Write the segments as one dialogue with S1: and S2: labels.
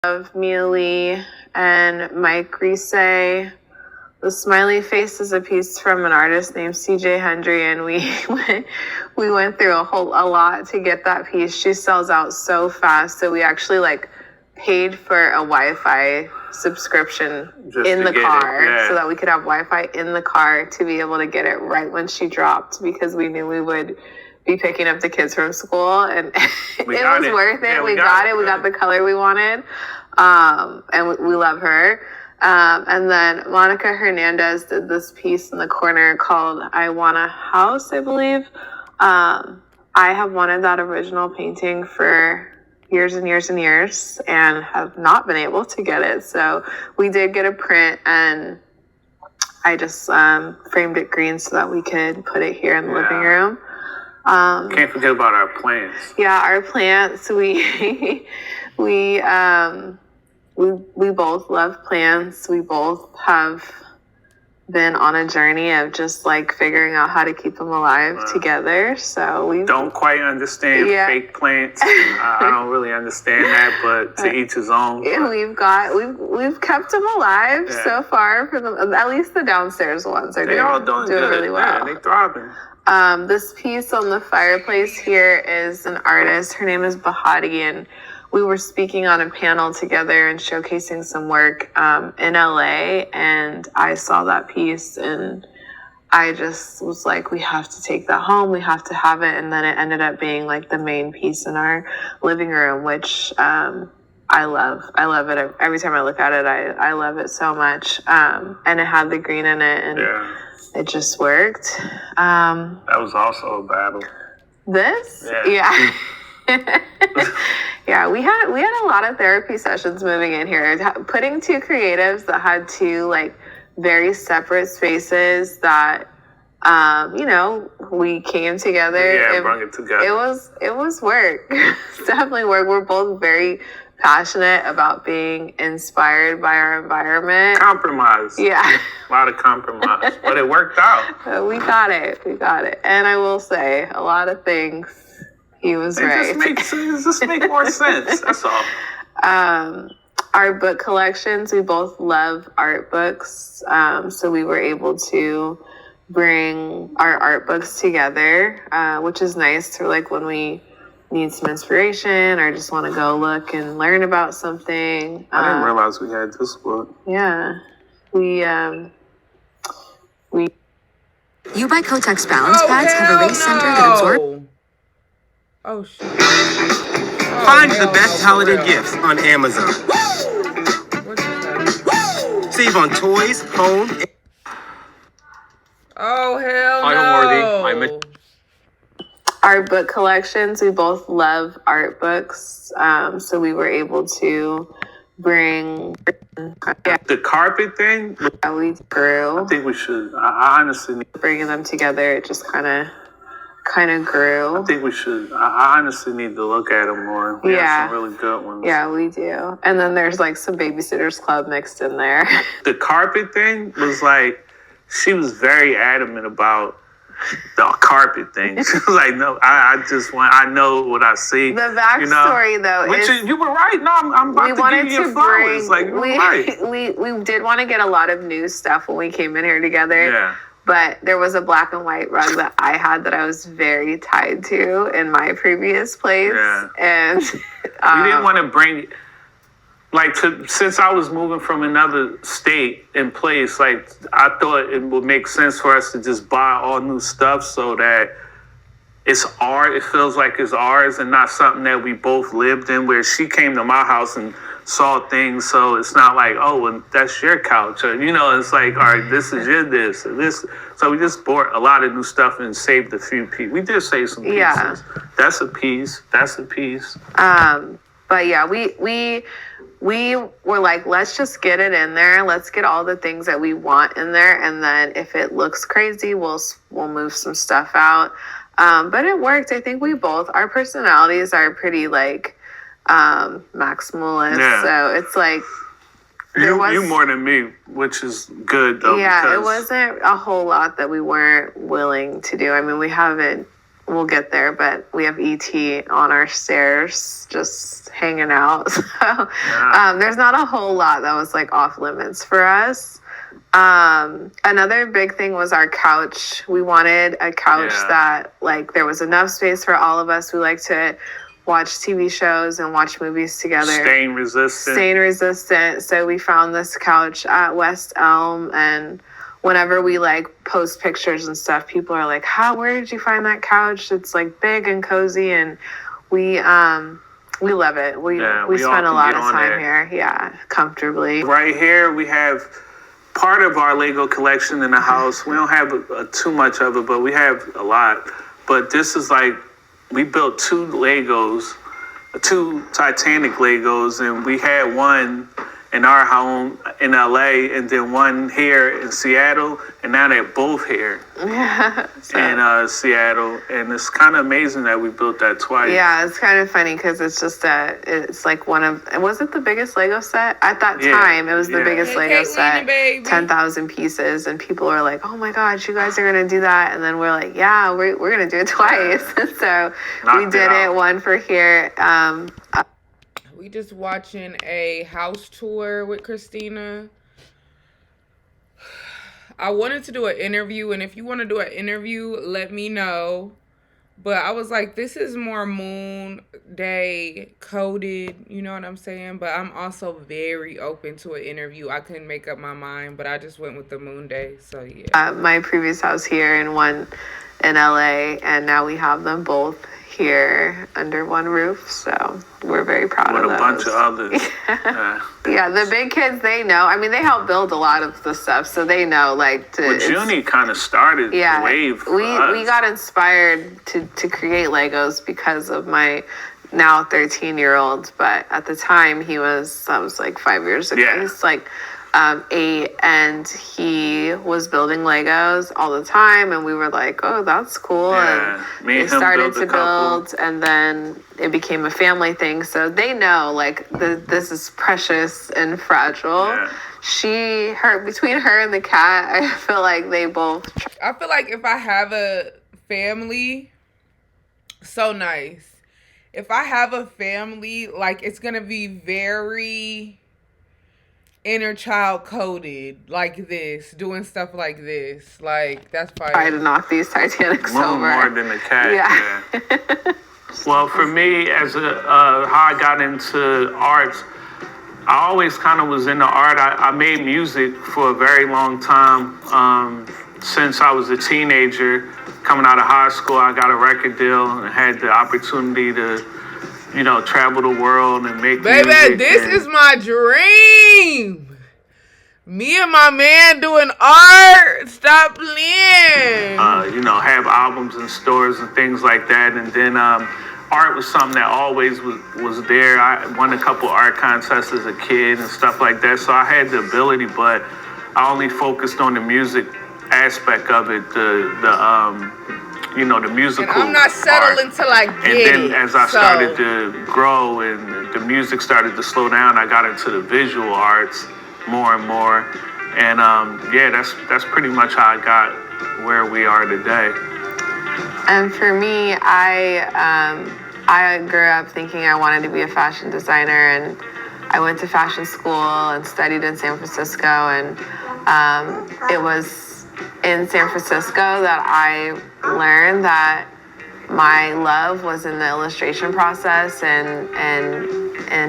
S1: of Mia Lee and Mike Rise. The smiley face is a piece from an artist named CJ Hendry, and we went through a lot to get that piece. She sells out so fast, so we actually paid for a Wi-Fi subscription in the car so that we could have Wi-Fi in the car to be able to get it right when she dropped, because we knew we would be picking up the kids from school, and it was worth it. We got it. We got the color we wanted, and we love her. And then Monica Hernandez did this piece in the corner called I Want a House, I believe. I have wanted that original painting for years and years and years and have not been able to get it. So we did get a print, and I just framed it green so that we could put it here in the living room.
S2: Can't forget about our plants.
S1: Yeah, our plants. We both love plants. We both have been on a journey of just figuring out how to keep them alive together. So we
S2: don't quite understand fake plants. I don't really understand that, but to each his own.
S1: Yeah, we've kept them alive so far. For them, at least the downstairs ones are doing really well.
S2: Yeah, they thriving.
S1: This piece on the fireplace here is an artist. Her name is Bahati, and we were speaking on a panel together and showcasing some work in LA, and I saw that piece and I just was like, we have to take that home. We have to have it. And then it ended up being the main piece in our living room, which I love. I love it. Every time I look at it, I love it so much. And it had the green in it, and it just worked.
S2: That was also a battle.
S1: This? Yeah. Yeah, we had a lot of therapy sessions moving in here. Putting two creatives that had two very separate spaces that we came together.
S2: Yeah, brought it together.
S1: It was work. It's definitely work. We're both very passionate about being inspired by our environment.
S2: Compromise.
S1: Yeah.
S2: A lot of compromise. But it worked out.
S1: We got it. And I will say, a lot of things, he was right.
S2: Just make more sense. That's all.
S1: Our book collections, we both love art books. So we were able to bring our art books together, which is nice for when we need some inspiration or just want to go look and learn about something.
S2: I didn't realize we had this book.
S1: Yeah. We
S3: You buy Kotex balance pads have a race center that absorbs.
S4: Oh, shit.
S5: Find the best holiday gifts on Amazon. Save on toys, home.
S4: Oh, hell
S5: no.
S4: Homeworthy.
S1: Our book collections, we both love art books. So we were able to bring...
S2: The carpet thing?
S1: Yeah, we grew.
S2: I think we should. I honestly need...
S1: Bringing them together, it just kind of grew.
S2: I think we should. I honestly need to look at them more. We have some really good ones.
S1: Yeah, we do. And then there's some Babysitters Club mixed in there.
S2: The carpet thing was she was very adamant about the carpet thing. She was like, no, I know what I see.
S1: The backstory, though, is...
S2: You were right. No, I'm about to give you your flowers.
S1: We did want to get a lot of new stuff when we came in here together.
S2: Yeah.
S1: But there was a black and white rug that I had that I was very tied to in my previous place.
S2: Yeah.
S1: And
S2: you didn't want to bring... since I was moving from another state and place, I thought it would make sense for us to just buy all new stuff so that it's ours. It feels like it's ours and not something that we both lived in, where she came to my house and saw things. So it's not well, that's your couch. Or, it's all right, this is your this or this. So we just bought a lot of new stuff and saved a few pieces. We did save some pieces.
S1: Yeah.
S2: That's a piece.
S1: But yeah, we were let's just get it in there. Let's get all the things that we want in there. And then if it looks crazy, we'll move some stuff out. But it worked. I think our personalities are pretty maximalist.
S2: Yeah.
S1: So it's
S2: you more than me, which is good though.
S1: Yeah, it wasn't a whole lot that we weren't willing to do. I mean, we haven't we'll get there, but we have ET on our stairs just hanging out. So there's not a whole lot that was like off limits for us. Another big thing was our couch. We wanted a couch that like there was enough space for all of us. We like to watch TV shows and watch movies together.
S2: Stain resistant.
S1: So we found this couch at West Elm, and whenever we like post pictures and stuff, people are like, where did you find that couch? It's like big and cozy, and we love it. We spend a lot of time here. Yeah, comfortably.
S2: Right here we have part of our Lego collection in the house. We don't have too much of it, but we have a lot. But this is like, we built two Titanic Legos, and we had one in our home in LA and then one here in Seattle, and now they're both here in Seattle. And it's kind of amazing that we built that twice.
S1: Yeah, it's kind of funny because it's just it's like was it the biggest Lego set? At that time, it was the biggest Lego set, 10,000 pieces, and people were like, oh my gosh, you guys are going to do that? And then we're like, yeah, we're going to do it twice. So we did it, one for here.
S4: We just watching a house tour with Cristina. I wanted to do an interview, and if you want to do an interview, let me know. But I was like, this is more moon day coded, you know what I'm saying? But I'm also very open to an interview. I couldn't make up my mind, but I just went with the moon day, so yeah.
S1: My previous house here and one in LA, and now we have them both here under one roof, so we're very proud of those.
S2: With a bunch of others.
S1: Yeah, the big kids, they know. I mean, they help build a lot of the stuff, so they know, like,
S2: Junie kind of started the wave for us.
S1: We got inspired to create Legos because of my now 13-year-old, but at the time that was like 5 years ago.
S2: Yeah.
S1: He's like 8, and he was building Legos all the time, and we were like, oh, that's cool.
S2: Yeah.
S1: And they started to build, and then it became a family thing. So they know, like, this is precious and fragile. Yeah. Between her and the cat, I feel like they both.
S4: I feel like if I have a family, so nice. If I have a family, like, it's gonna be very inner child coded, like this, doing stuff like this. Like, that's fire.
S1: Try to knock these Titanics over.
S2: More than the cat. Yeah. Well, for me, as how I got into arts, I always kind of was into art. I made music for a very long time. Since I was a teenager, coming out of high school, I got a record deal and had the opportunity to, travel the world and make music.
S4: Baby, this is my dream. Me and my man doing art. Stop playing.
S2: Have albums in stores and things like that. And then art was something that always was there. I won a couple art contests as a kid and stuff like that. So I had the ability, but I only focused on the music aspect of it, the musical.
S4: And I'm not settling
S2: art.
S4: Till I get
S2: And then as I started to grow and the music started to slow down, I got into the visual arts more and more. And that's pretty much how I got where we are today.
S1: And for me, I grew up thinking I wanted to be a fashion designer, and I went to fashion school and studied in San Francisco, and it was in San Francisco that I learned that my love was in the illustration process and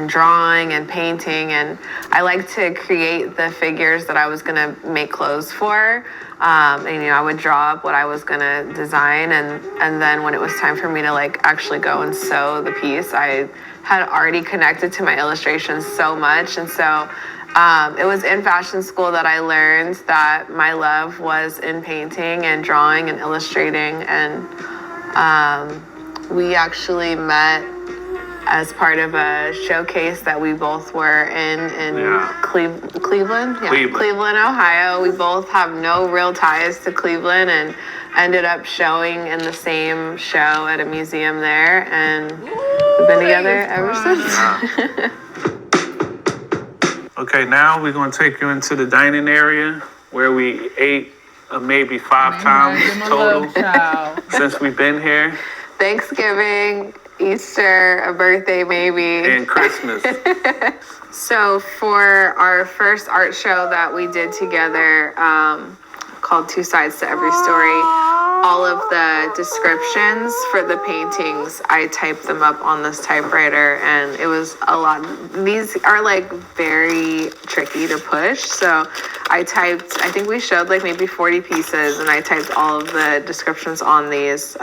S1: drawing and painting, and I like to create the figures that I was gonna make clothes for. I would draw up what I was gonna design, and then when it was time for me to like actually go and sew the piece, I had already connected to my illustrations so much, and so it was in fashion school that I learned that my love was in painting and drawing and illustrating, and we actually met as part of a showcase that we both were in Cleveland? Yeah, Cleveland, Ohio. We both have no real ties to Cleveland and ended up showing in the same show at a museum there, and we've been together ever since.
S2: Okay, now we're going to take you into the dining area where we ate maybe 5
S4: They
S2: times
S4: had them a
S2: total
S4: love child.
S2: since we've been here,
S1: Thanksgiving, Easter, a birthday maybe.
S2: and Christmas.
S1: So for our first art show that we did together, called Two Sides to Every Story, all of the descriptions for the paintings, I typed them up on this typewriter, and it was a lot. These are like very tricky to push, so I think we showed like maybe 40 pieces, and I typed all of the descriptions on these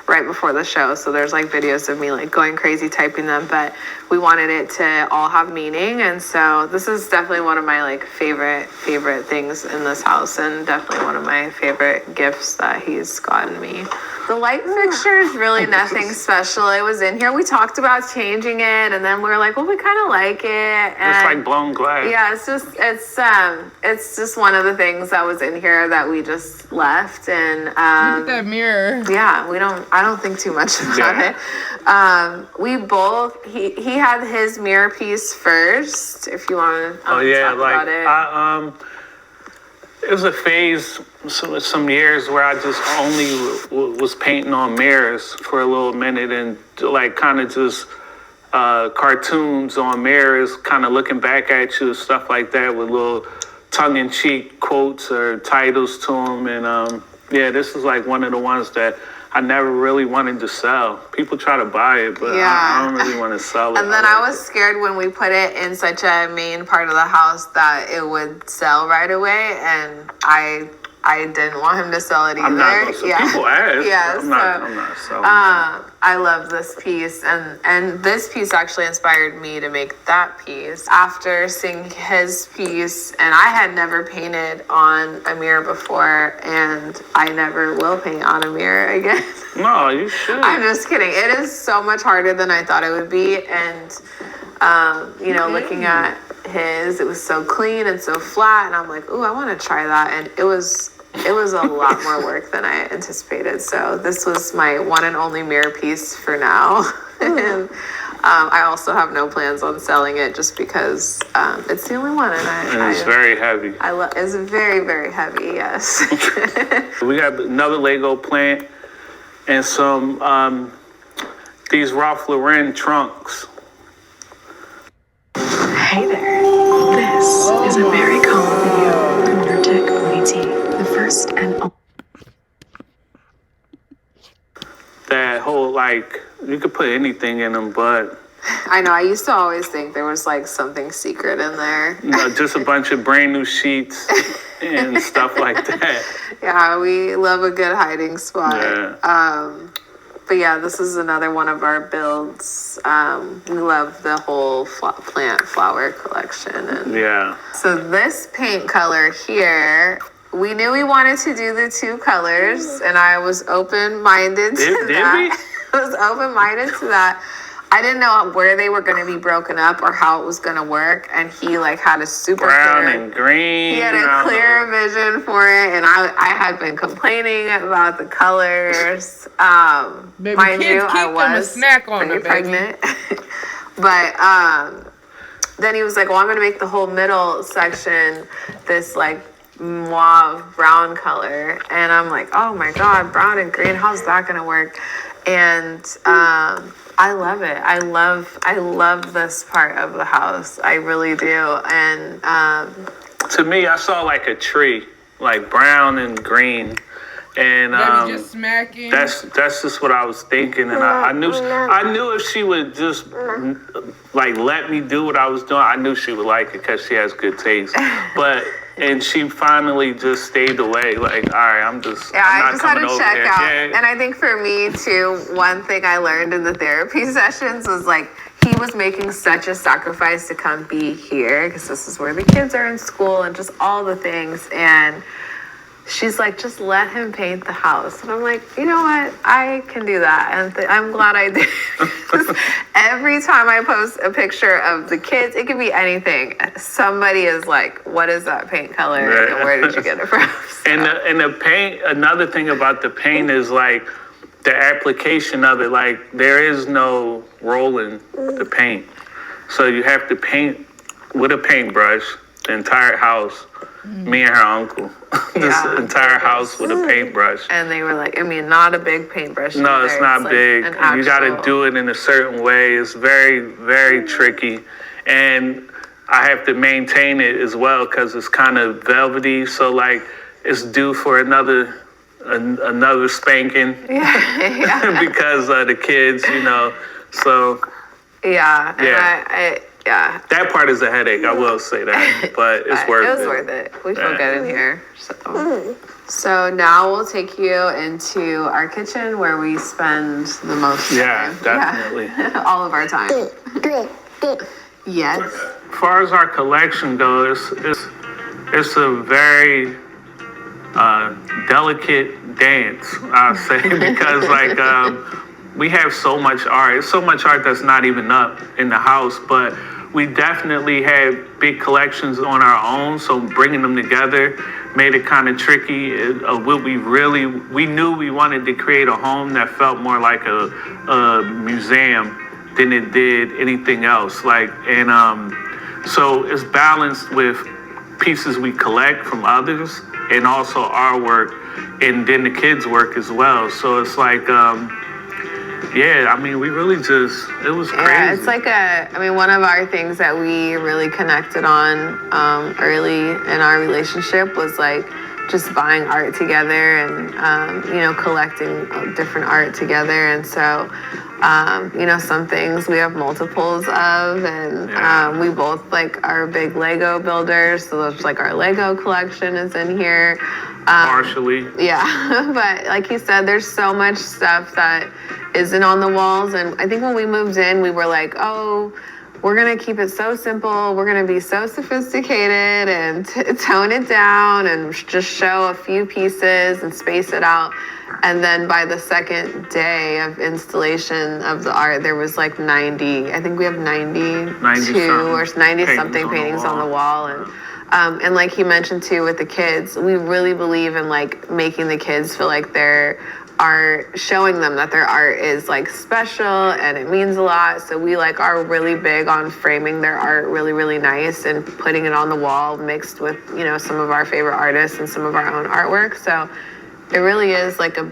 S1: right before the show. So there's like videos of me like going crazy typing them, but we wanted it to all have meaning. And so this is definitely one of my like favorite things in this house, and definitely one of my favorite gifts that he's gotten me. The light fixture is really nothing special. It was in here. We talked about changing it, and then we were like, well, we kind of like it. And
S2: It's like blown glass.
S1: yeah, it's just one of the things that was in here that we just left. And
S4: Look at that mirror.
S1: yeah, I don't think too much about it. We both, he had his mirror piece first, if you want to talk about it.
S2: It was a phase, some years where I just only was painting on mirrors for a little minute, and like kind of just cartoons on mirrors, kind of looking back at you and stuff like that with little tongue-in-cheek quotes or titles to them. And yeah, this is like one of the ones that I never really wanted to sell. People try to buy it, but I don't really want to sell it.
S1: And then I was scared when we put it in such a main part of the house that it would sell right away, and I didn't want him to sell it either.
S2: I'm not gonna sell. People ask.
S1: Yeah,
S2: I'm not selling it.
S1: I love this piece, and this piece actually inspired me to make that piece. After seeing his piece, and I had never painted on a mirror before, and I never will paint on a mirror again.
S2: No, you should.
S1: I'm just kidding. It is so much harder than I thought it would be, and looking at his, it was so clean and so flat, and I'm like, ooh, I want to try that, and it was a lot more work than I anticipated. So this was my one and only mirror piece for now. And I also have no plans on selling it just because it's the only one.
S2: And it's very heavy.
S1: It's very, very heavy, yes.
S2: We got another Lego plant and some these Ralph Lauren trunks.
S3: Hey there. This is a very common video from Nurtec OAT, the first and only.
S2: That whole, like, you could put anything in them, but
S1: I know, I used to always think there was like something secret in there.
S2: just a bunch of brand new sheets and stuff like that.
S1: Yeah, we love a good hiding spot.
S2: Yeah.
S1: But yeah, this is another one of our builds. We love the whole plant flower collection. And
S2: Yeah.
S1: so this paint color here, we knew we wanted to do the 2 colors, and I was open-minded to that. I was open-minded to that. I didn't know where they were going to be broken up or how it was going to work, and he like had a super
S2: Brown
S1: clear,
S2: and green.
S1: he had a clear vision for it, and I had been complaining about the colors.
S4: Baby,
S1: Mind
S4: kids
S1: you,
S4: keep
S1: I
S4: them a
S1: was
S4: snack on
S1: pretty
S4: the baby.
S1: pregnant. But then he was like, well, I'm going to make the whole middle section this like mauve brown color. And I'm like, oh my God, brown and green, how's that going to work? And I love it. I love this part of the house. I really do. And
S2: To me, I saw like a tree, like brown and green. And
S4: Baby just smacking.
S2: that's just what I was thinking, and I knew if she would just like let me do what I was doing, I knew she would like it because she has good taste. And she finally just stayed away. Like, all right, I'm
S1: I
S2: not
S1: just had
S2: coming
S1: to
S2: over
S1: check
S2: there.
S1: out.
S2: Yeah.
S1: And I think for me too, one thing I learned in the therapy sessions was like, he was making such a sacrifice to come be here because this is where the kids are in school and just all the things. And she's like, just let him paint the house. And I'm like, you know what? I can do that. And I'm glad I did. Every time I post a picture of the kids, it could be anything. Somebody is like, what is that paint color?
S2: Right.
S1: And where did you get it from? So,
S2: And the paint, another thing about the paint is like the application of it. Like there is no rolling the paint. So you have to paint with a paintbrush the entire house. Me and her uncle. This entire house with a paintbrush.
S1: And they were like, I mean, not a big paintbrush.
S2: No,
S1: either.
S2: it's not
S1: like
S2: big.
S1: an
S2: You got to do it in a certain way. It's very, very tricky. And I have to maintain it as well because it's kind of velvety. So, like, it's due for another spanking.
S1: Yeah.
S2: Because of the kids, you know. So.
S1: Yeah. And
S2: Yeah.
S1: Yeah.
S2: That part is a headache, I will say that, but it's worth it.
S1: It was worth it. We feel good in here. So now we'll take you into our kitchen where we spend the most time.
S2: Yeah, definitely.
S1: Yeah. All of our time. Yes.
S2: As far as our collection goes, it's a very delicate dance, I'll say, because like we have so much art. It's so much art that's not even up in the house, but we definitely have big collections on our own. So bringing them together made it kind of tricky. What we knew we wanted to create a home that felt more like a museum than it did anything else. Like, and so it's balanced with pieces we collect from others and also our work, and then the kids' work as well. So it's like. Yeah, I mean, we really it was crazy.
S1: Yeah, it's like one of our things that we really connected on early in our relationship was like just buying art together and, collecting different art together. And so, some things we have multiples of, and we both like are big Lego builders. So there's like our Lego collection is in here.
S2: Partially.
S1: Yeah, but like you said, there's so much stuff that isn't on the walls. And I think when we moved in, we were like, oh, we're going to keep it so simple. We're going to be so sophisticated and tone it down and just show a few pieces and space it out. And then by the second day of installation of the art, there was like 90, I think we have 92 or 90 something paintings on the wall. And like he mentioned too with the kids, we really believe in like making the kids feel like showing them that their art is like special and it means a lot. So we like are really big on framing their art really, really nice and putting it on the wall mixed with, some of our favorite artists and some of our own artwork. So it really is like a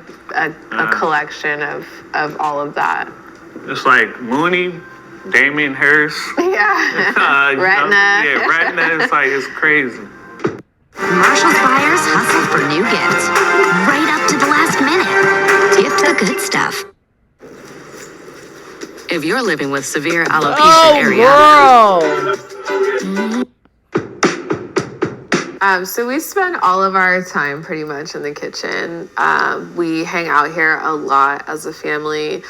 S1: collection of all of that.
S2: It's like Mooney, Damien Hirst.
S1: Yeah. Retina.
S2: Retina. It's crazy.
S6: Marshall's buyers hustle for new gifts right up to the last minute. Gift the good stuff. If you're living with severe alopecia areata.
S1: So we spend all of our time pretty much in the kitchen. We hang out here a lot as a family.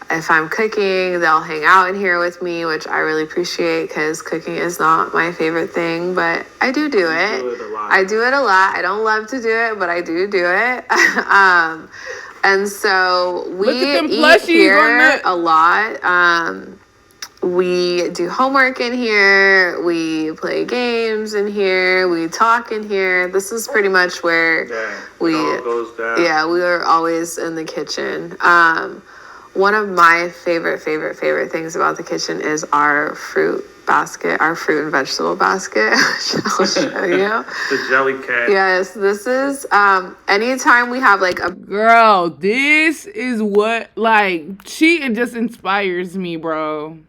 S1: If I'm cooking, they'll hang out in here with me, which I really appreciate because cooking is not my favorite thing, but I do it. I do it a lot. I don't love to do it, but I do it. And so we eat here a lot. We do homework in here. We play games in here. We talk in here. This is pretty much where it all goes down. Yeah, we are always in the kitchen. One of my favorite things about the kitchen is our fruit basket, our fruit and vegetable basket, which I'll show you.
S2: The jelly cat.
S1: Yes, this is, anytime we have like a...
S4: Girl, this is what, like, cheating just inspires me, bro.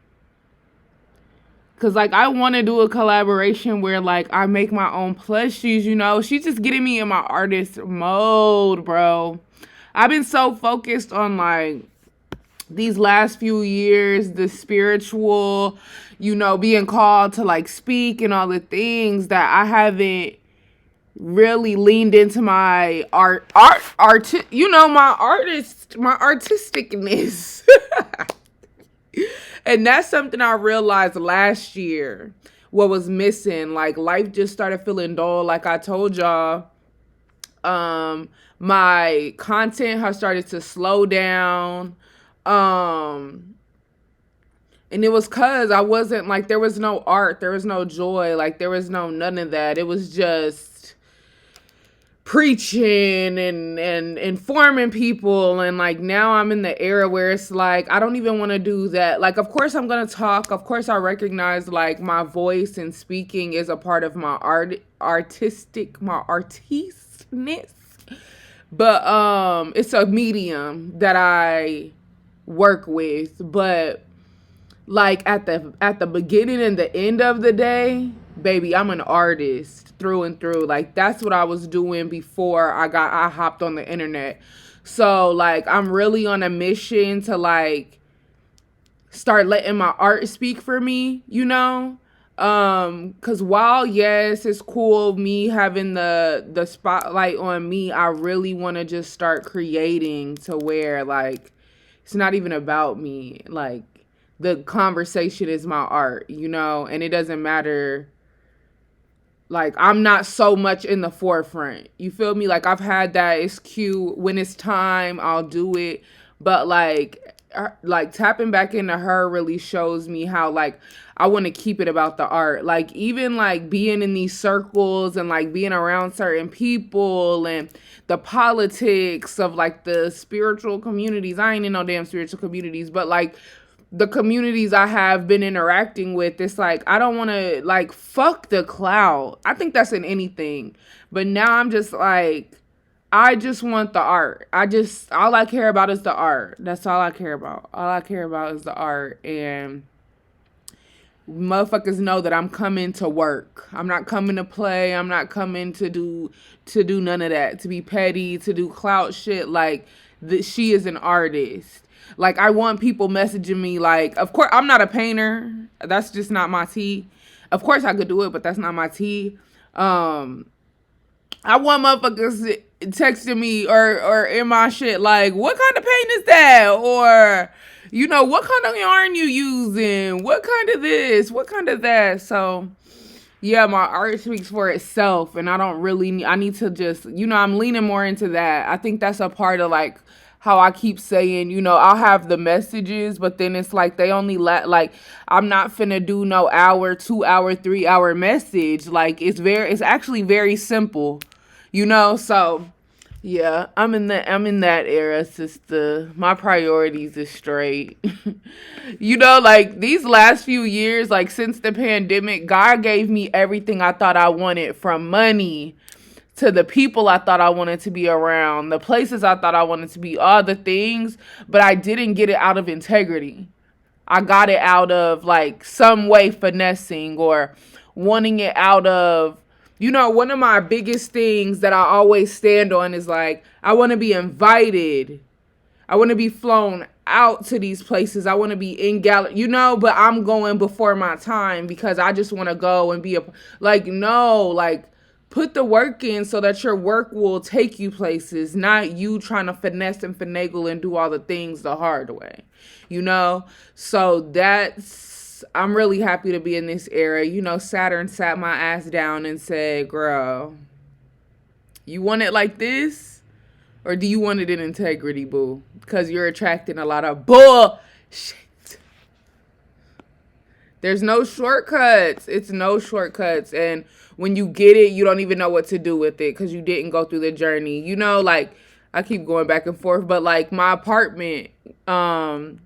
S4: Because, like, I want to do a collaboration where, like, I make my own plushies, She's just getting me in my artist mode, bro. I've been so focused on, like, these last few years, the spiritual, being called to like speak and all the things that I haven't really leaned into my my artisticness. And that's something I realized last year, what was missing. Like life just started feeling dull. Like I told y'all, my content has started to slow down. And it was cause I wasn't like, there was no art, there was no joy, like there was no none of that. It was just preaching and informing people, and like now I'm in the era where it's like I don't even want to do that. Like, of course I'm gonna talk, of course I recognize like my voice and speaking is a part of my artistness, but it's a medium that I work with. But like at the beginning and the end of the day, baby, I'm an artist through and through. Like that's what I was doing before I hopped on the internet. So like I'm really on a mission to like start letting my art speak for me, you know? Cause while yes, it's cool me having the spotlight on me, I really want to just start creating to where like it's not even about me. Like the conversation is my art, you know, and it doesn't matter. Like I'm not so much in the forefront. You feel me? Like I've had that. It's cute. When it's time, I'll do it. But like tapping back into her really shows me how like I want to keep it about the art. Like even like being in these circles and like being around certain people and the politics of like the spiritual communities. I ain't in no damn spiritual communities, but like the communities I have been interacting with, it's like I don't want to like fuck the clout. I think that's in anything. But now I'm just like I just want the art. All I care about is the art. That's all I care about. All I care about is the art. And motherfuckers know that I'm coming to work. I'm not coming to play. I'm not coming to do none of that. To be petty, to do clout shit. Like she is an artist. Like I want people messaging me like, of course I'm not a painter. That's just not my tea. Of course I could do it, but that's not my tea. I want motherfuckers texting me or in my shit like, what kind of paint is that? Or, you know, what kind of yarn you using? What kind of this? What kind of that? So, yeah, my art speaks for itself. And I need to just, you know, I'm leaning more into that. I think that's a part of like how I keep saying, you know, I'll have the messages, but then it's like they only like I'm not finna do no hour, 2 hour, 3 hour message. Like it's actually very simple, you know. So yeah, I'm in that era, sister. My priorities is straight. You know, like these last few years, like since the pandemic, God gave me everything I thought I wanted, from money to the people I thought I wanted to be around, the places I thought I wanted to be, all the things, but I didn't get it out of integrity. I got it out of like some way finessing or wanting it out of, you know, one of my biggest things that I always stand on is like, I want to be invited. I want to be flown out to these places. I want to be in gallery, you know, but I'm going before my time because I just want to go and be like, put the work in so that your work will take you places, not you trying to finesse and finagle and do all the things the hard way, you know? So I'm really happy to be in this era. You know, Saturn sat my ass down and said, girl, you want it like this? Or do you want it in integrity, boo? Because you're attracting a lot of bullshit. There's no shortcuts. It's no shortcuts. And when you get it, you don't even know what to do with it because you didn't go through the journey. You know, like, I keep going back and forth, but like my apartment, when I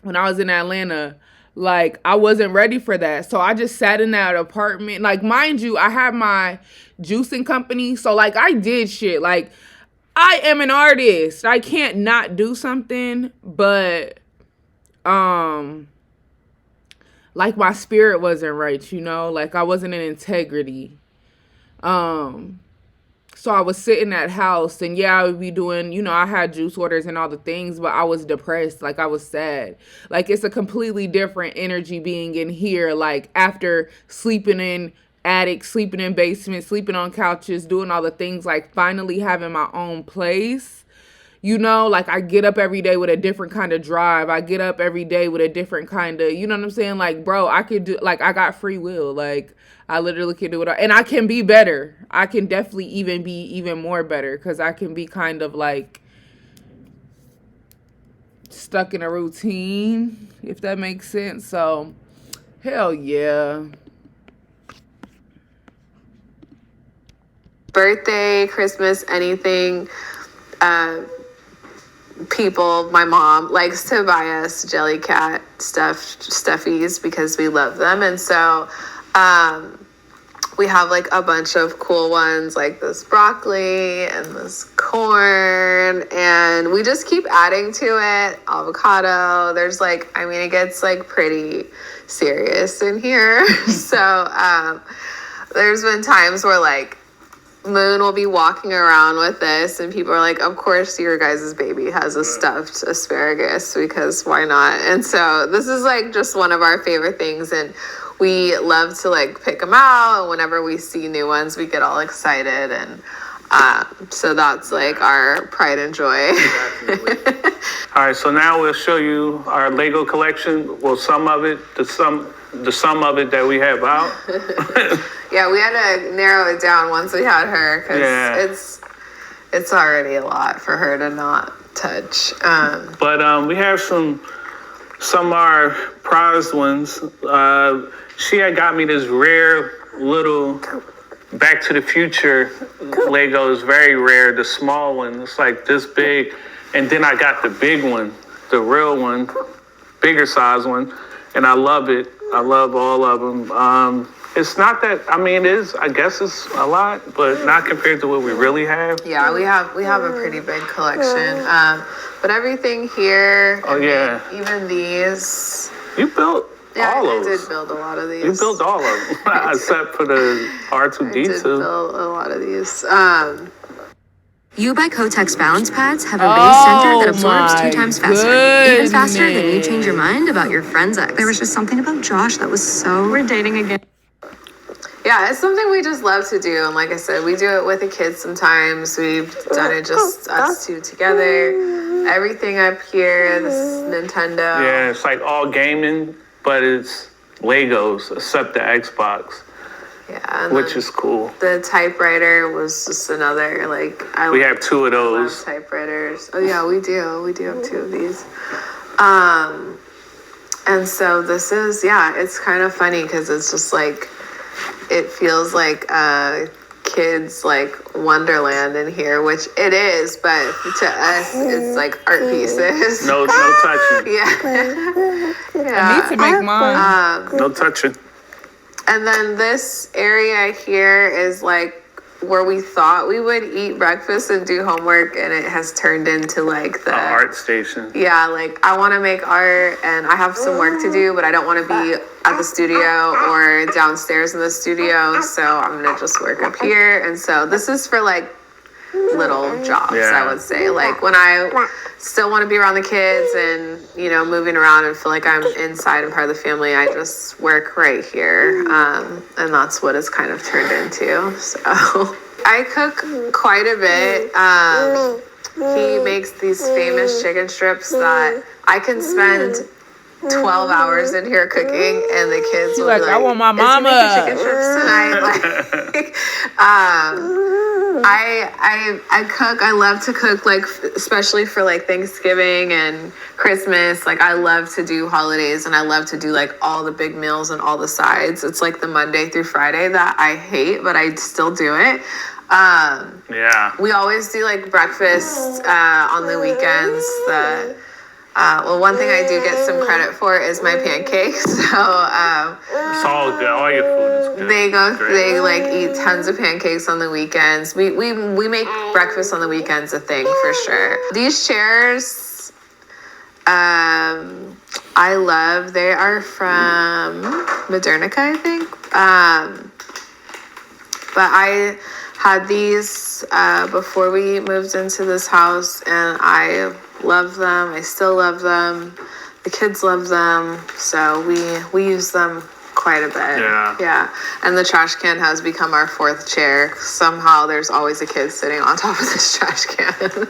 S4: was in Atlanta, like I wasn't ready for that. So I just sat in that apartment. Like, mind you, I had my juicing company. So like I did shit. Like, I am an artist. I can't not do something, but like my spirit wasn't right, you know? Like I wasn't in integrity. So I was sitting at house and yeah, I would be doing, you know, I had juice orders and all the things, but I was depressed. Like I was sad. Like it's a completely different energy being in here. Like after sleeping in attic, sleeping in basement, sleeping on couches, doing all the things, like finally having my own place. You know, like I get up every day with a different kind of drive. I get up every day with a different kind of, you know what I'm saying? Like, bro, I could do, like, I got free will. Like, I literally can do it. And I can be better. I can definitely even be even more better because I can be kind of like stuck in a routine, if that makes sense. So, hell yeah.
S1: birthday, Christmas, anything, people, my mom likes to buy us Jellycat stuffies because we love them. And so we have like a bunch of cool ones like this broccoli and this corn, and we just keep adding to it. Avocado. There's like, I mean, it gets like pretty serious in here. So there's been times where like Moon will be walking around with this and people are like, of course your guys' baby has a stuffed asparagus, because why not? And so this is like just one of our favorite things, and we love to like pick them out, and whenever we see new ones we get all excited, and so that's like our pride and joy.
S2: All right, so now we'll show you our Lego collection. Well, some of it, the sum of it that we have out.
S1: Yeah, we had to narrow it down once we had her, because it's already a lot for her to not touch.
S2: But we have some of our prized ones. She had got me this rare little Back to the Future Lego. Is very rare, the small one. It's like this big. And then I got the big one, the real one, bigger size one. And I love it. I love all of them. It's not that, I mean, it is, I guess it's a lot, but not compared to what we really have.
S1: Yeah, we have a pretty big collection. But everything here, even these.
S2: You built all of them.
S1: I did build a lot of these.
S2: You built all of them, except for the R2D2.
S1: I did build a lot of these.
S6: You by Kotex balance pads have a base center that absorbs 2 times faster. Even faster than you change your mind about your friend's ex. There was just something about Josh that was so... We're dating again.
S1: Yeah, it's something we just love to do. And like I said, we do it with the kids sometimes. We've done it just us two together. Everything up here, this Nintendo.
S2: Yeah, it's like all gaming, but it's Legos, except the Xbox.
S1: Yeah,
S2: which is cool.
S1: The typewriter was just another, like,
S2: we have 2 of those.
S1: Love typewriters. Oh yeah, we do. We do have 2 of these. And so this is, it's kind of funny because it's just like, it feels like kids like Wonderland in here, which it is, but to us it's like art pieces.
S2: No touching.
S1: Yeah.
S4: I need to make mine.
S2: No touching.
S1: And then this area here is like where we thought we would eat breakfast and do homework, and it has turned into like the
S2: art station.
S1: Yeah, like I want to make art and I have some work to do, but I don't want to be at the studio or downstairs in the studio, so I'm gonna just work up here. And so this is for like little jobs, I would say. Like when I still want to be around the kids and, you know, moving around and feel like I'm inside and part of the family, I just work right here. And that's what it's kind of turned into. So I cook quite a bit. He makes these famous chicken strips that I can spend 12 hours in here cooking, and the kids will be like,
S4: I want my mama
S1: chicken strips tonight. Like, I cook. I love to cook, like especially for like Thanksgiving and Christmas. Like I love to do holidays, and I love to do like all the big meals and all the sides. It's like the Monday through Friday that I hate, but I still do it. We always do like breakfast on the weekends. Well, one thing I do get some credit for is my pancakes. So
S2: it's all good. All your food is good.
S1: They like eat tons of pancakes on the weekends. We make breakfast on the weekends a thing for sure. These chairs, I love. They are from Modernica, I think. But I had these before we moved into this house, and I love them. I still love them. The kids love them. So we use them quite a bit. Yeah. And the trash can has become our 4th chair. Somehow there's always a kid sitting on top of this trash can.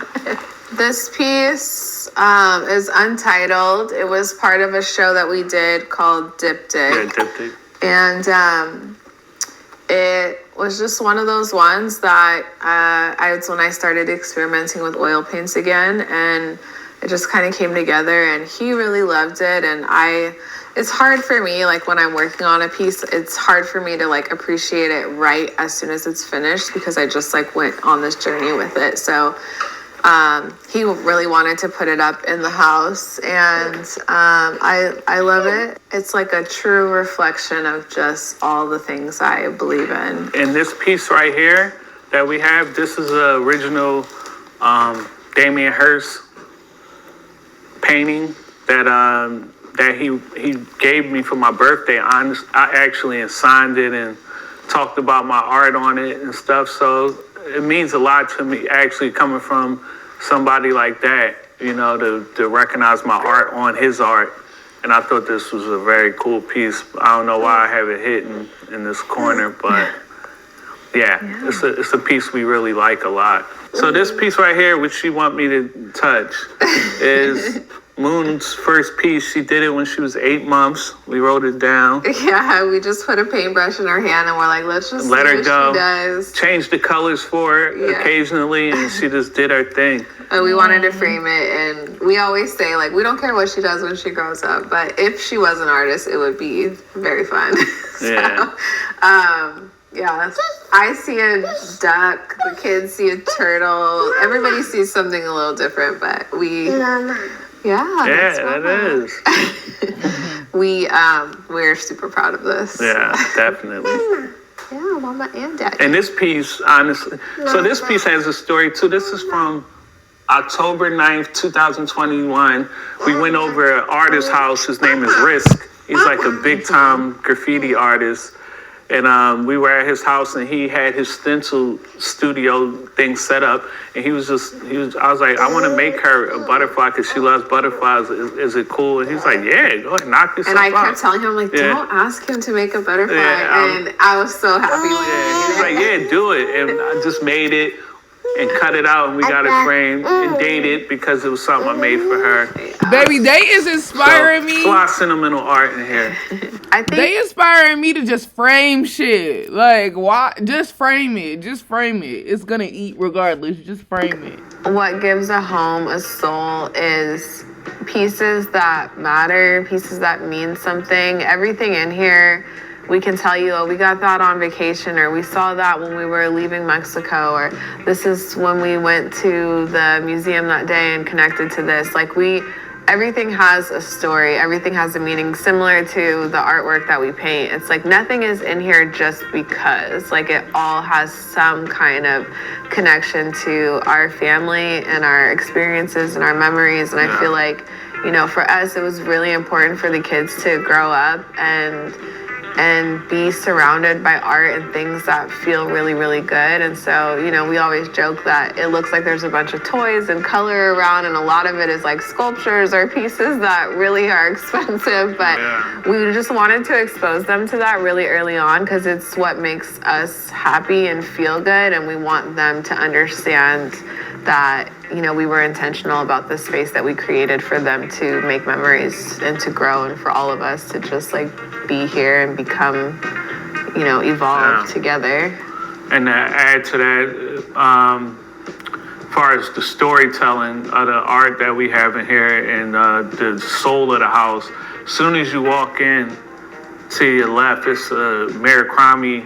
S1: This piece is untitled. It was part of a show that we did called Diptych.
S2: Yeah, Diptych.
S1: And it was just one of those ones that it's when I started experimenting with oil paints again, and it just kind of came together, and he really loved it, and I It's hard for me, like when I'm working on a piece, it's hard for me to like appreciate it right as soon as it's finished because I just like went on this journey with it. So he really wanted to put it up in the house, and I love it. It's like a true reflection of just all the things I believe in.
S2: And this piece right here that we have, this is the original Damien Hirst painting that he gave me for my birthday. I actually signed it and talked about my art on it and stuff. So it means a lot to me, actually, coming from somebody like that, you know, to recognize my art on his art. And I thought this was a very cool piece. I don't know why I have it hidden in this corner, but yeah. It's a piece we really like a lot. So this piece right here, which she want me to touch, is Moon's first piece. She did it when she was 8 months. We wrote it down.
S1: Yeah, we just put a paintbrush in her hand and we're like, let's just
S2: let
S1: see
S2: her
S1: what
S2: go.
S1: she does.
S2: Change the colors for her occasionally, and she just did her thing.
S1: And we wanted to frame it, and we always say, like, we don't care what she does when she grows up, but if she was an artist, it would be very fun.
S2: Yeah.
S1: Yeah, I see a duck, the kids see a turtle, everybody sees something a little different, but
S2: That is.
S1: we're super proud of this.
S2: Yeah, definitely.
S1: Yeah, Mama and Daddy.
S2: And this piece, honestly, so this piece has a story too. This is from October 9th, 2021. We went over an artist's house. His name is Risk. He's like a big time graffiti artist. And we were at his house, and he had his stencil studio thing set up. And I was like, I want to make her a butterfly because she loves butterflies. Is it cool? And he's like, yeah, go ahead, knock yourself out.
S1: And I kept telling him, like, don't ask him to make a butterfly. And I was so happy when he
S2: he's like, yeah, do it. And I just made it and cut it out, and we got it framed and dated because it was something I made for her.
S4: Baby, they is inspiring me.
S2: A lot of sentimental art in here.
S1: I think
S4: They inspiring me to just frame shit. Like, why? Just frame it. Just frame it. It's gonna eat regardless. Just frame it.
S1: what gives a home a soul is pieces that matter, pieces that mean something. Everything in here, we can tell you, oh, we got that on vacation, or we saw that when we were leaving Mexico, or this is when we went to the museum that day and connected to this. Like everything has a story, everything has a meaning, similar to the artwork that we paint. It's like nothing is in here just because, like it all has some kind of connection to our family and our experiences and our memories. And I feel like, you know, for us, it was really important for the kids to grow up and be surrounded by art and things that feel really, really good. And so, you know, we always joke that it looks like there's a bunch of toys and color around, and a lot of it is like sculptures or pieces that really are expensive, but we just wanted to expose them to that really early on because it's what makes us happy and feel good, and we want them to understand that, you know, we were intentional about the space that we created for them to make memories and to grow, and for all of us to just like be here and become, you know, evolve together.
S2: And to add to that, as far as the storytelling of the art that we have in here and the soul of the house, as soon as you walk in to your left, it's a Murakami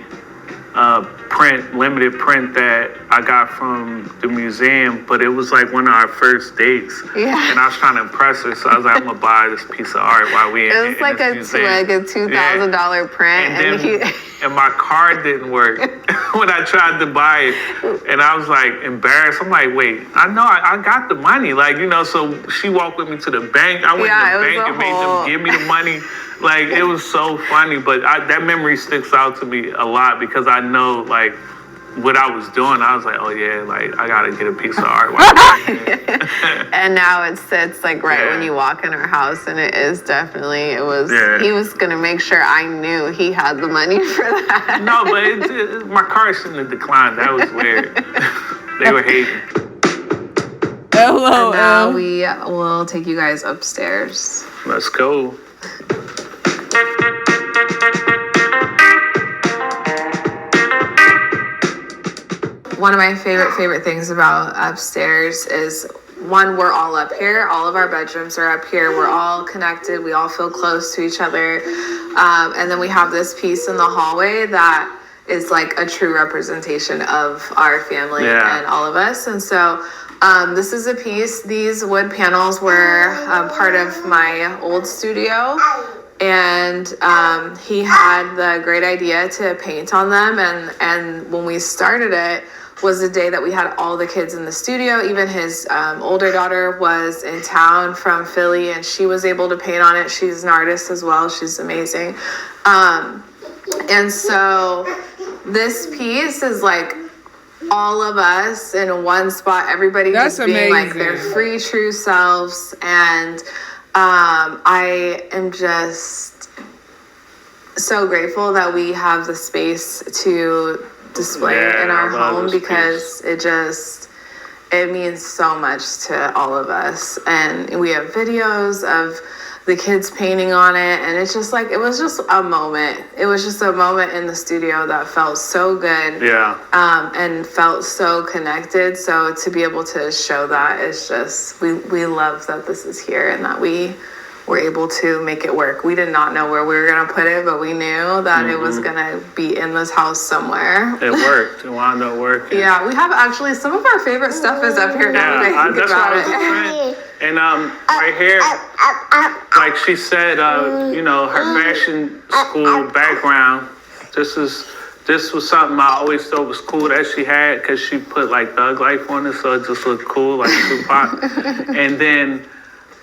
S2: print, limited print that I got from the museum, but it was like one of our first dates. Yeah. And I was trying to impress her, so I was like, I'm gonna buy this piece of art while we in
S1: It was like a $2,000 print,
S2: and my card didn't work when I tried to buy it, and I was like embarrassed. I'm like, wait, I know I got the money, like, you know. So she walked with me to the bank. I went to the bank and made them give me the money. Like, it was so funny, but that memory sticks out to me a lot because I know, like, what I was doing. I was like, oh yeah, like I gotta get a piece of art.
S1: And now it sits like right when you walk in our house, and it is definitely, he was gonna make sure I knew he had the money for that.
S2: No, but my car shouldn't have declined. That was weird. They were hating.
S1: Hello. Now we will take you guys upstairs.
S2: Let's go.
S1: One of my favorite things about upstairs is one, we're all up here. All of our bedrooms are up here. We're all connected. We all feel close to each other. And then we have this piece in the hallway that is like a true representation of our family and all of us. And so this is a piece. These wood panels were part of my old studio. And he had the great idea to paint on them. And when we started it, was the day that we had all the kids in the studio. Even his older daughter was in town from Philly, and she was able to paint on it. She's an artist as well. She's amazing. And so this piece is like all of us in one spot, everybody
S4: That's
S1: just being like their
S4: amazing.
S1: free, true selves. And I am just so grateful that we have the space to display in our home, because it means so much to all of us. And we have videos of the kids painting on it, and it's just like, it was just a moment. It was just a moment in the studio that felt so good. And felt so connected. So to be able to show that is just, we love that this is here and that we were able to make it work. We did not know where we were going to put it, but we knew that it was going to be in this house somewhere.
S2: It worked. It wound up working.
S1: Yeah, we have actually some of our favorite stuff is up here now that I think
S2: that's
S1: about
S2: what I was
S1: it.
S2: saying. And right here, like she said, you know, her fashion school background, this was something I always thought was cool that she had, because she put like Thug Life on it, so it just looked cool, like Tupac. And then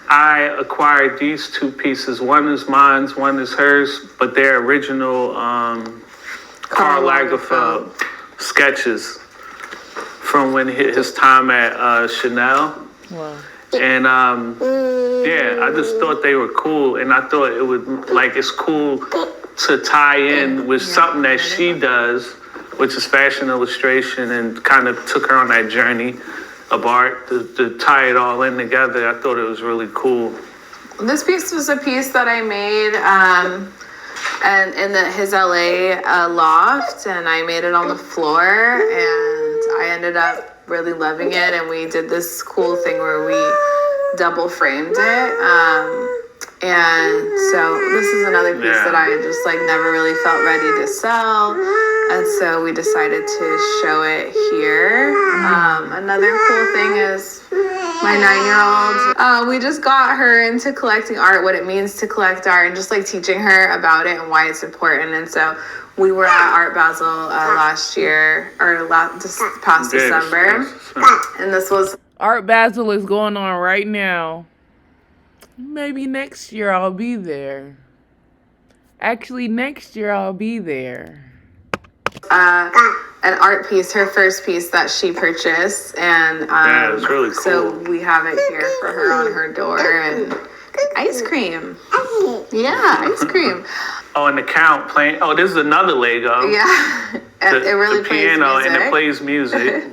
S2: I acquired these two pieces. One is mine, one is hers, but they're original Karl Lagerfeld sketches from when his time at Chanel.
S4: Wow.
S2: And I just thought they were cool, and I thought it would, like, it's cool to tie in with something that she does, which is fashion illustration, and kind of took her on that journey of art to tie it all in together. I thought it was really cool.
S1: This piece was a piece that I made and in his LA loft, and I made it on the floor, and I ended up really loving it, and we did this cool thing where we double framed it. And so this is another piece that I just like never really felt ready to sell. And so we decided to show it here. Another cool thing is my 9-year-old, we just got her into collecting art, what it means to collect art, and just like teaching her about it and why it's important. And so we were at Art Basel last year, or this past December. And this was...
S4: Art Basel is going on right now. Maybe next year I'll be there. Actually, next year I'll be there.
S1: An art piece, her first piece that she purchased, and
S2: it was really cool.
S1: So we have it here for her on her door, and ice cream. Yeah, ice cream.
S2: Oh, and the count playing. Oh, this is another Lego.
S1: Yeah, it really
S2: the
S1: plays
S2: piano,
S1: music.
S2: and it plays music.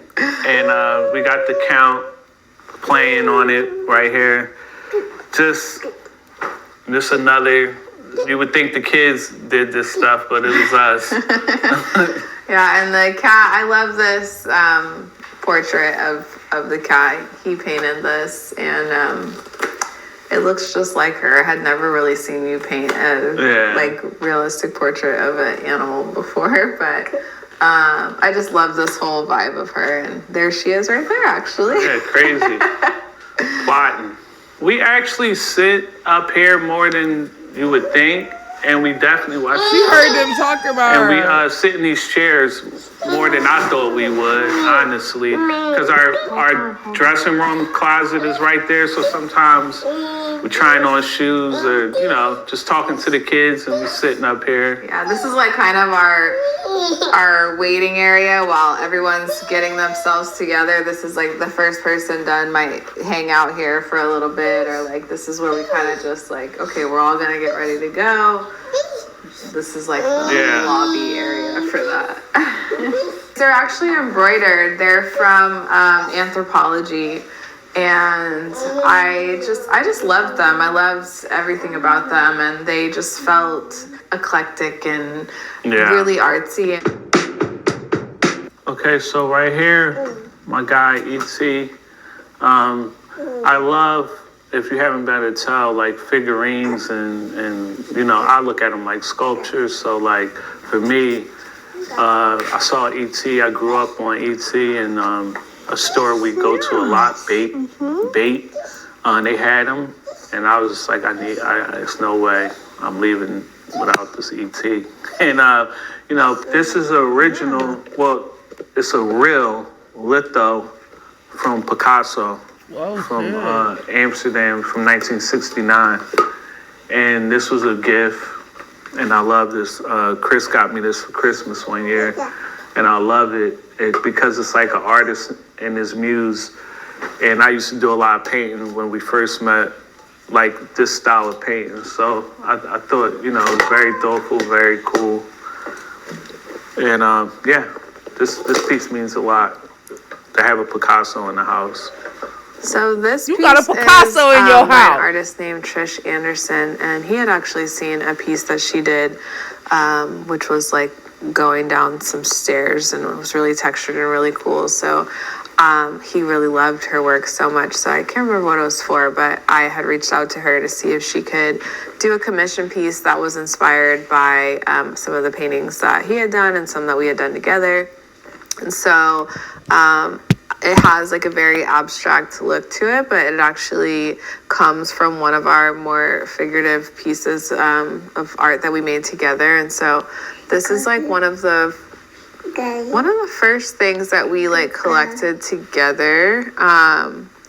S2: And we got the count playing on it right here. Just another. You would think the kids did this stuff, but it was us.
S1: Yeah, and the cat, I love this portrait of the cat. He painted this, and it looks just like her. I had never really seen you paint a like realistic portrait of an animal before, but I just love this whole vibe of her, and there she is right there, actually.
S2: Yeah, crazy. Plotting. We actually sit up here more than you would think, and we definitely watch.
S4: We heard them talk about
S2: and
S4: her.
S2: we sit in these chairs more than I thought we would, honestly, because our dressing room closet is right there. So sometimes we're trying on shoes, or just talking to the kids, and we're sitting up here.
S1: Yeah, this is like kind of our waiting area while everyone's getting themselves together. This is like the first person done might hang out here for a little bit, or like this is where we kind of just like, okay, we're all gonna get ready to go. This is like the lobby area for that. They're actually embroidered. They're from Anthropology. And I just loved them. I loved everything about them, and they just felt eclectic and really artsy. Okay,
S2: so right here, my guy E.T., I love, if you haven't been able to tell, like figurines and I look at them like sculptures. So like for me, I saw E.T. I grew up on E.T. and a store we go to a lot, Bait. They had them, and I was just like, it's no way I'm leaving without this ET. And this is original. Well, it's a real litho from Picasso from Amsterdam from 1969, and this was a gift. And I love this. Chris got me this for Christmas one year, and I love it because it's like an artist and his muse. And I used to do a lot of painting when we first met, like this style of painting. So I thought, it was very thoughtful, very cool. And this piece means a lot to have a Picasso in the house.
S1: So this
S4: You
S1: piece
S4: got a Picasso in your
S1: by
S4: house.
S1: an artist named Trish Anderson, and he had actually seen a piece that she did, which was like going down some stairs, and it was really textured and really cool. So he really loved her work so much. So I can't remember what it was for, but I had reached out to her to see if she could do a commission piece that was inspired by some of the paintings that he had done and some that we had done together. And so it has like a very abstract look to it, but it actually comes from one of our more figurative pieces of art that we made together. And so this is like one of the first things that we like collected together.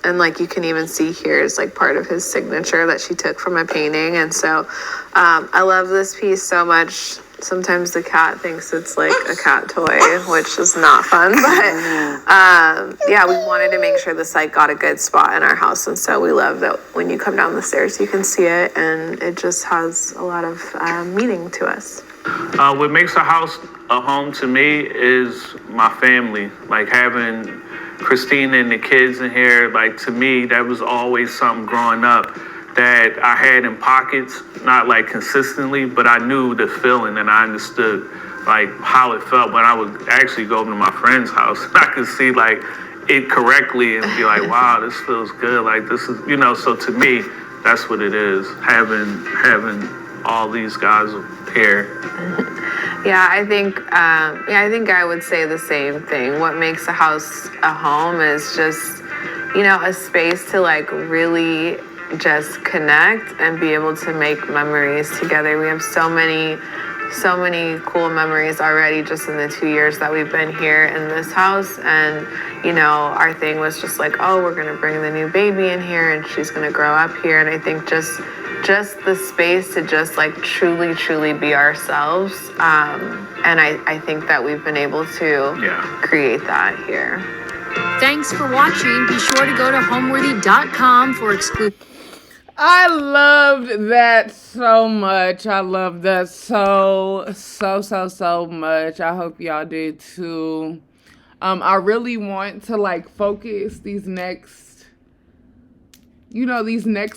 S1: And like you can even see here is like part of his signature that she took from a painting. And so I love this piece so much. Sometimes the cat thinks it's like a cat toy, which is not fun. But we wanted to make sure the site got a good spot in our house. And so we love that when you come down the stairs, you can see it. And it just has a lot of meaning to us.
S2: What makes a house a home to me is my family. Like having Cristina and the kids in here, like to me, that was always something growing up that I had in pockets, not like consistently, but I knew the feeling and I understood like how it felt when I would actually go over to my friend's house and I could see like it correctly and be like, wow, this feels good. Like this is, so to me, that's what it is. Having all these guys here.
S1: Yeah, I think I would say the same thing. What makes a house a home is just, a space to like really just connect and be able to make memories together. We have so many cool memories already just in the 2 years that we've been here in this house. And, our thing was just like, oh, we're going to bring the new baby in here and she's going to grow up here. And I think just the space to just like truly be ourselves. And I think that we've been able to create that here.
S6: Thanks for watching. Be sure to go to homeworthy.com for exclusive.
S4: I loved that so much. I love that so much. I hope y'all did too. I really want to like focus these next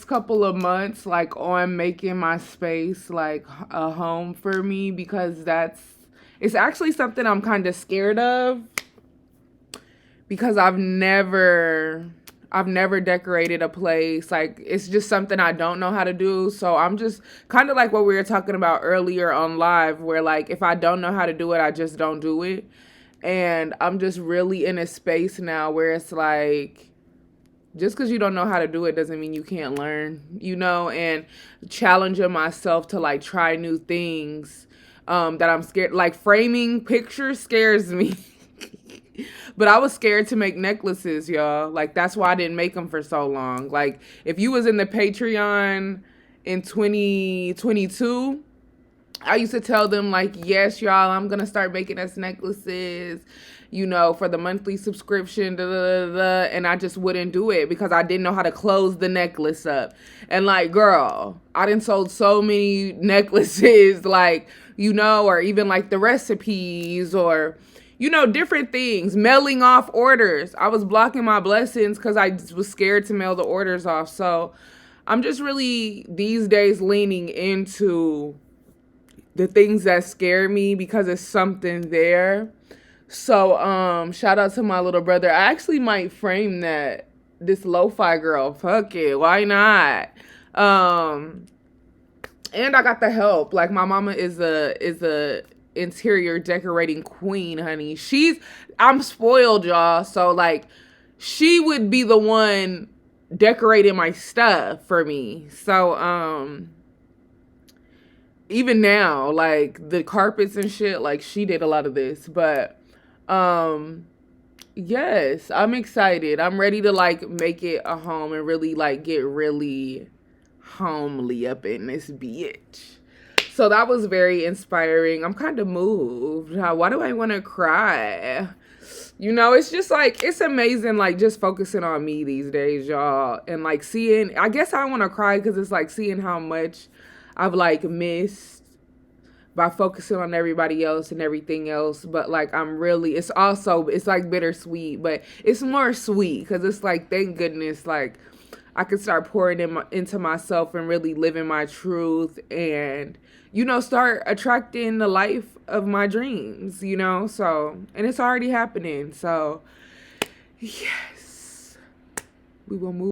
S4: couple of months like on making my space like a home for me, because it's actually something I'm kind of scared of, because I've never decorated a place. Like, it's just something I don't know how to do. So I'm just kind of like what we were talking about earlier on live, where like, if I don't know how to do it, I just don't do it. And I'm just really in a space now where it's like, just because you don't know how to do it doesn't mean you can't learn, and challenging myself to like try new things that I'm scared. Like framing pictures scares me. But I was scared to make necklaces, y'all. Like, that's why I didn't make them for so long. Like, if you was in the Patreon in 2022, I used to tell them, like, yes, y'all, I'm going to start making us necklaces, for the monthly subscription, and I just wouldn't do it because I didn't know how to close the necklace up. And, like, girl, I done sold so many necklaces, like, or even, like, the recipes or different things, mailing off orders. I was blocking my blessings because I was scared to mail the orders off. So I'm just really these days leaning into the things that scare me because it's something there. So shout out to my little brother. I actually might frame that this lo-fi girl. Fuck it, why not? And I got the help. Like, my mama is a interior decorating queen, honey. I'm spoiled, y'all. So like, she would be the one decorating my stuff for me. So even now, like the carpets and shit, like she did a lot of this. But yes, I'm excited. I'm ready to like make it a home and really like get really homely up in this bitch. So that was very inspiring. I'm kind of moved. Why do I want to cry? You know, it's just like, it's amazing, like, just focusing on me these days, y'all. And, like, seeing, I guess I want to cry because it's, like, seeing how much I've, like, missed by focusing on everybody else and everything else. But, like, it's like bittersweet, but it's more sweet because it's, like, thank goodness, like, I can start pouring into myself and really living my truth and, you know, start attracting the life of my dreams, you know? So, and it's already happening. So, yes, we will move.